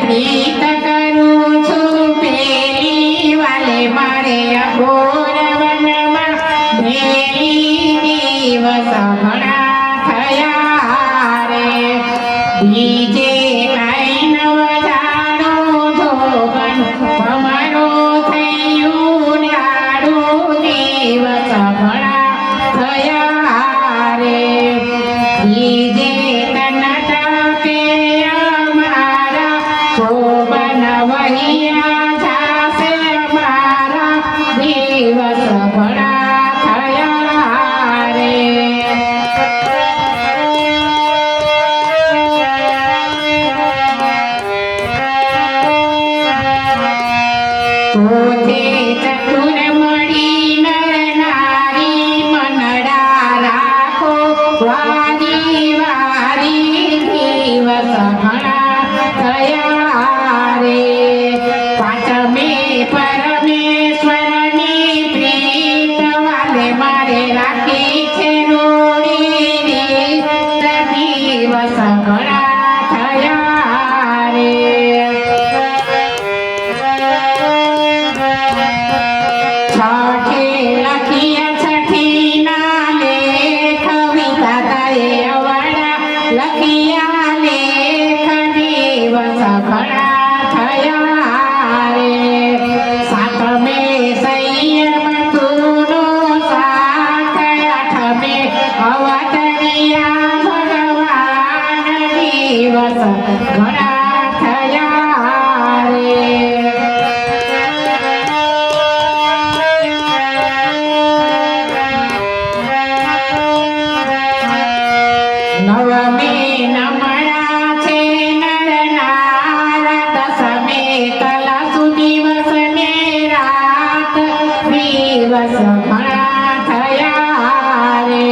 પ્રીત કરું છું પેલી વાલે મારે અઘોર વનમાં ભેલી દિવસ ઘણા થયા રે બીજે કાંઈ નવ જાણો ધોબન અમારો થયું ન્યાડું દિવસ ઘણા થયા રે બીજે વહિયા જાશે મારા દિવસ ઘણા થયા રે પોતે ચતુર મળી નર નારી મનડા રાખો વારી વારી દિવસ ઘણા થયા રે પાંચમે પરમેશ્વરની પ્રીત વાલે મારે રાખી છે રોડી દિવસ ઘણા થયા રે છઠે લખીયા છઠી ના લેખ વિધાતાએ અવાડા લખિયા લેખ દિવસ ઘણા થયા રે સાતમે સંયમ તુનો સાથ આઠમે અવતરિયા ભગવાન દિવસ ઘણા થયા રે નવમે નમણા છે નર નાર દસમે કલાસુ દિવસ ને રાત દિવસ ઘણા થયા રે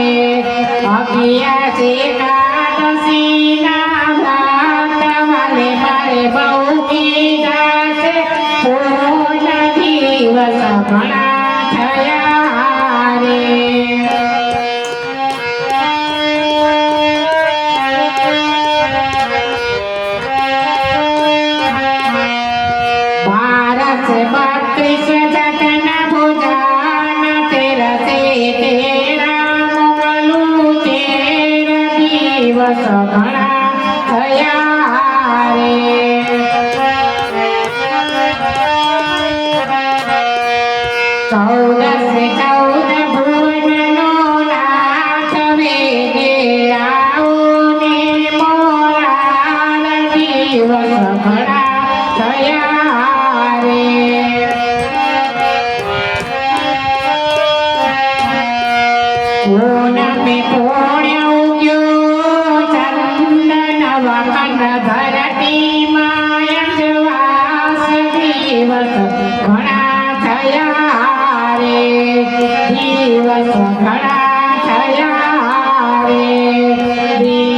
અગિયાર એકાદશી ના વ્રત વાલે મારે બહુ કીધા છે પૂર્ણ દિવસ ઘણા થયા રે બત્રીસ જાતના ભોજન તેરસે તેરા મોકલું તેર દિવસ ઘણા થયા રે ચૌદસે ચૌદ ભુવનનો નાથ વેગે આવું ને મોરાર દિવસ ઘણા થયા રે પૂનમે પૂર્ણ ઉગ્યો ચંદન વખંડ ધરતી માયજવાસ દિવસ ઘણા થયા રે દિવસ ઘણા થયા રે